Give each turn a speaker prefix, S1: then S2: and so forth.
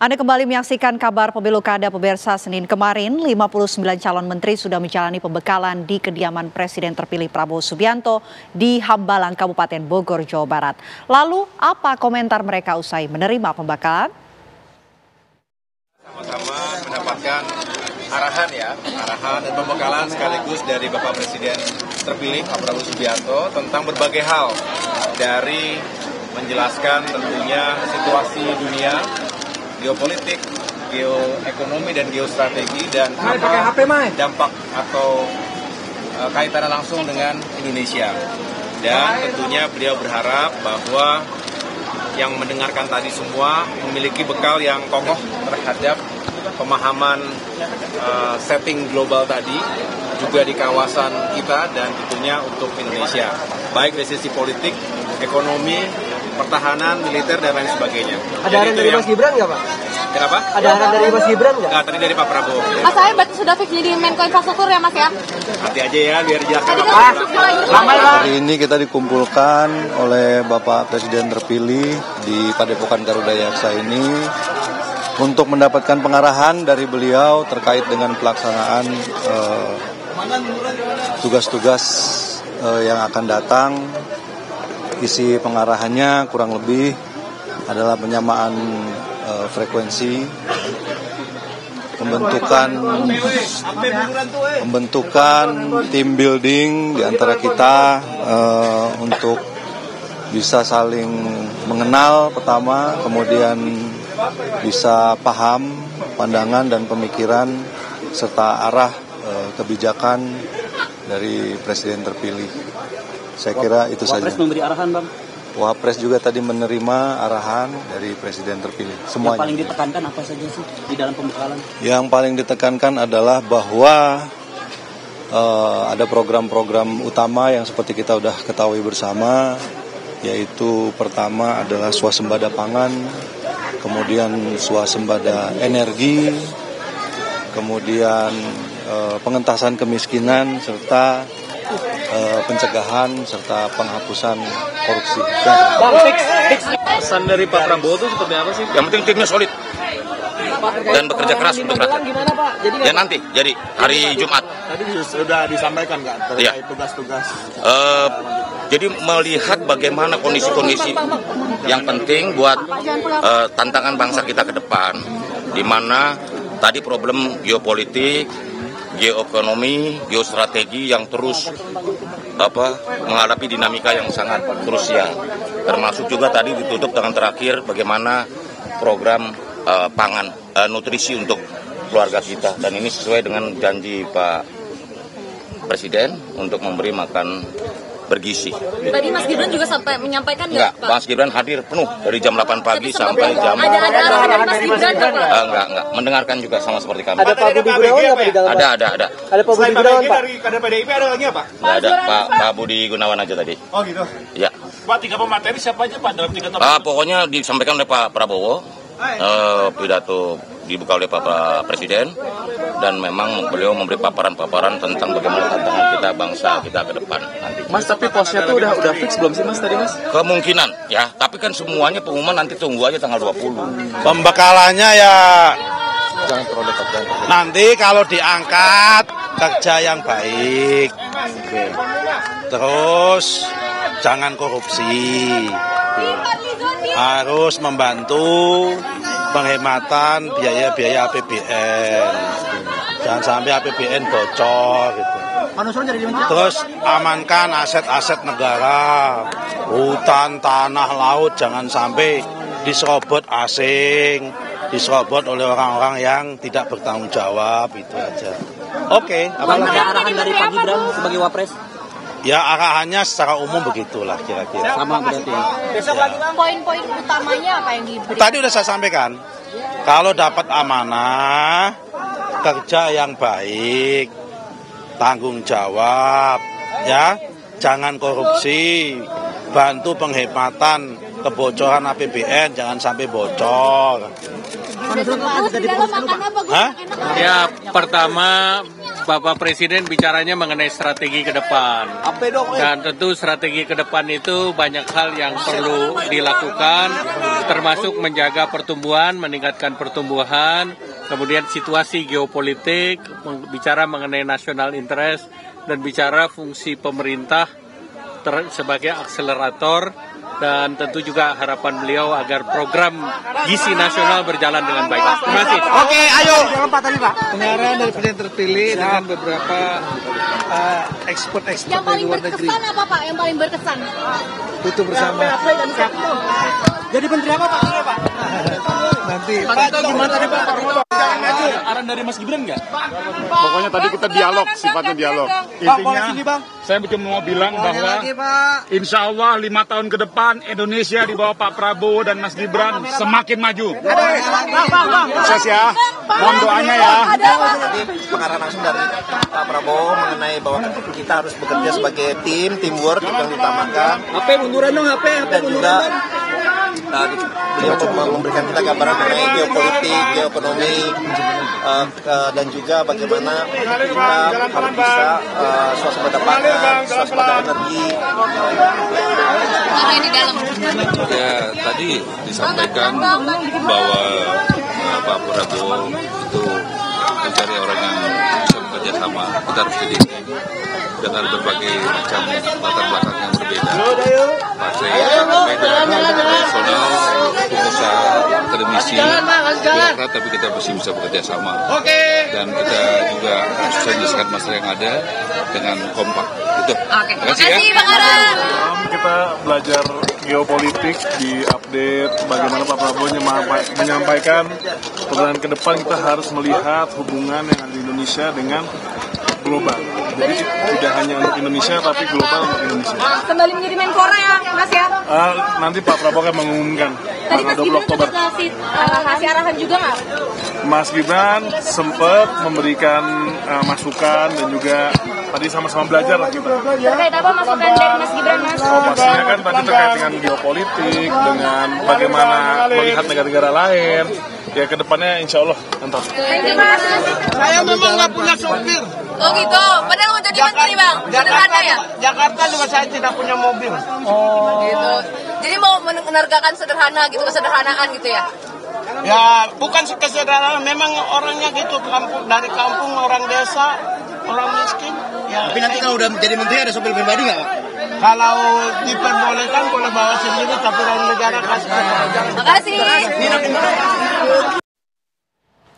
S1: Anda kembali menyaksikan kabar pemilu kada pemirsa. Senin kemarin, 59 calon menteri sudah menjalani pembekalan di kediaman Presiden terpilih Prabowo Subianto di Hambalang, Kabupaten Bogor, Jawa Barat. Lalu, apa komentar mereka usai menerima pembekalan?
S2: Sama-sama mendapatkan arahan dan pembekalan sekaligus dari Bapak Presiden terpilih Pak Prabowo Subianto tentang berbagai hal, dari menjelaskan tentunya situasi dunia, geopolitik, geoekonomi dan geostrategi, dan dampak atau kaitannya langsung dengan Indonesia. Dan tentunya beliau berharap bahwa yang mendengarkan tadi semua memiliki bekal yang kokoh terhadap pemahaman setting global tadi, juga di kawasan kita dan tentunya untuk Indonesia, baik dari sisi politik, ekonomi, pertahanan, militer, dan lain sebagainya.
S3: Ada arahan dari Mas Gibran nggak, Pak?
S2: Kenapa?
S3: Ada arahan dari Mas Gibran nggak?
S2: Nggak, tadi dari Pak Prabowo.
S4: Mas, saya berarti sudah fix jadi Menko Infrastruktur ya, Mas ya?
S2: Nanti aja ya, biar dijelaskan
S5: Hari ini kita dikumpulkan oleh Bapak Presiden terpilih di Padepokan Garuda Yaksa ini untuk mendapatkan pengarahan dari beliau terkait dengan pelaksanaan tugas-tugas yang akan datang. Isi pengarahannya kurang lebih adalah penyamaan frekuensi, pembentukan team building di antara kita untuk bisa saling mengenal pertama, kemudian bisa paham pandangan dan pemikiran serta arah kebijakan dari Presiden terpilih. Saya kira itu saja.
S3: Wapres memberi arahan, Bang?
S5: Wapres juga tadi menerima arahan dari Presiden terpilih. Semuanya.
S3: Yang paling ditekankan apa saja sih di dalam pembekalan? Yang
S5: paling ditekankan adalah bahwa ada program-program utama yang seperti kita sudah ketahui bersama, yaitu pertama adalah swasembada pangan, kemudian swasembada energi, kemudian pengentasan kemiskinan, serta pencegahan serta penghapusan korupsi.
S6: Pesan dari Pak Prabowo itu seperti apa sih?
S7: Yang penting timnya solid dan bekerja keras untuk rakyat. Ya nanti, jadi hari Jumat.
S6: Tadi sudah disampaikan nggak terkait tugas-tugas?
S7: Jadi melihat bagaimana kondisi-kondisi yang penting buat tantangan bangsa kita ke depan, di mana tadi problem geopolitik, geoekonomi, geostrategi yang terus menghadapi dinamika yang sangat krusial. Termasuk juga tadi ditutup dengan terakhir bagaimana program pangan, nutrisi untuk keluarga kita. Dan ini sesuai dengan janji Pak Presiden untuk memberi makan bergizi.
S4: Tadi Mas Gibran juga sampai menyampaikan
S7: nggak, Pak? Mas Gibran hadir penuh dari jam 8 pagi sampai jam...
S4: Ada arahan dari Mas Gibran nggak, Pak?
S7: Enggak. Mendengarkan juga sama seperti kami.
S3: Ada Pak Budi Gunawan nggak, Pak, di dalam?
S7: Ada.
S3: Ada Pak Budi Gunawan, Pak?
S2: Dari PDIP ada lagi apa?
S7: Nggak ada, Pak Budi Gunawan aja tadi.
S2: Oh gitu?
S7: Ya.
S6: Pak, 3 pemateri siapa aja, Pak, dalam 3 tahun?
S7: Pokoknya disampaikan oleh Pak Prabowo, pidato dibuka oleh Pak Presiden, dan memang beliau memberi paparan-paparan tentang bagaimana tantangan kita, bangsa kita ke depan nanti.
S6: Mas, tapi posnya tuh udah fix belum sih, Mas, tadi, Mas?
S7: Kemungkinan, ya. Tapi kan semuanya pengumuman nanti tunggu aja tanggal 20.
S5: Pembekalannya ya jangan terlalu dekat. Nanti kalau diangkat kerja yang baik. Terus jangan korupsi. Harus membantu penghematan biaya-biaya APBN. Jangan sampai APBN bocor gitu. Terus amankan aset-aset negara, hutan, tanah, laut, jangan sampai diserobot asing, diserobot oleh orang-orang yang tidak bertanggung jawab, itu aja. Oke.
S3: Ada arahan dari Pak Gibran sebagai Wapres?
S5: Ya arahannya secara umum begitulah kira-kira.
S3: Sama berarti ya.
S4: Besok lagi, Bang, poin-poin utamanya apa yang diberikan?
S5: Tadi udah saya sampaikan, kalau dapat amanah, kerja yang baik, tanggung jawab, ya, jangan korupsi, bantu penghematan, kebocoran APBN jangan sampai bocor.
S4: Hah?
S6: Ya, pertama
S8: Bapak Presiden bicaranya mengenai strategi ke depan. Dan tentu strategi ke depan itu banyak hal yang perlu dilakukan, termasuk menjaga pertumbuhan, meningkatkan pertumbuhan, kemudian situasi geopolitik, bicara mengenai national interest, dan bicara fungsi pemerintah sebagai akselerator, dan tentu juga harapan beliau agar program gizi nasional berjalan dengan baik. Terima kasih.
S3: Oke, ayo.
S9: Pengarahan dari presiden terpilih dengan beberapa ekspor
S4: Yang paling
S9: dari luar negeri.
S4: berkesan apa Pak? Yang paling berkesan?
S9: Butuh bersama.
S3: Jadi menteri apa Pak?
S9: Nanti
S6: Gimana tadi Pak? Arahan dari Mas Gibran nggak? Pokoknya tadi kita dialog, sifatnya dialog. Intinya, saya cuma mau bilang bahwa insya Allah 5 tahun ke depan Indonesia di bawah Pak Prabowo dan Mas Gibran semakin maju. Sukses ya, mohon doanya ya.
S3: Pengarahan langsung dari Pak Prabowo mengenai bahwa kita harus bekerja sebagai tim, teamwork yang diutamakan.
S9: HP munduran dong, HP
S3: Dan juga beliau cuma memberikan kita gambaran mengenai geopolitik, geoekonomi, dan juga bagaimana kita harus bisa swasembada pangan, swasembada energi.
S7: Ya, tadi disampaikan bahwa Pak Prabowo itu mencari orang yang bisa bekerja sama. Kita harus jadi dengan berbagai macam latar belakang yang berbeda. Partai yang berbeda, nasional, pengusaha, akademisi, birokrat, tapi kita mesti bisa bekerja sama. Dan kita juga harus menyelesaikan masalah yang ada dengan kompak. Itu. Terima kasih ya.
S6: Kita belajar geopolitik, di-update bagaimana Pak Prabowo menyampaikan perjalanan ke depan kita harus melihat hubungan yang ada di Indonesia dengan global. Jadi tidak hanya untuk Indonesia tapi global untuk Indonesia.
S4: Kembali menjadi Menpora ya Mas ya?
S6: Nanti Pak Prabowo akan mengumumkan tanggal 20 Oktober.
S4: Kasih arahan juga nggak?
S6: Mas Gibran sempat memberikan masukan dan juga tadi sama-sama belajar lah kita.
S4: Terkait apa masukan dari Mas Gibran Mas?
S6: Pastinya kan tadi terkait dengan geopolitik, dengan bagaimana melihat negara-negara lain. Ya kedepannya insya Allah mantap.
S9: saya memang nggak punya sopir.
S4: Oh gitu, padahal mau jadi menteri Bang? Sederhana ya?
S9: Jakarta juga saya tidak punya mobil.
S4: Gitu. Jadi mau menergakan sederhana gitu, kesederhanaan gitu ya?
S9: Ya bukan kesederhanaan, memang orangnya gitu, dari kampung, orang desa, orang miskin. Ya,
S3: Tapi nanti kalau udah jadi menteri ada sopir pribadi nggak Pak?
S9: kalau diperbolehkan boleh bawa sendiri, tapi dari negara kasih.
S4: Makasih.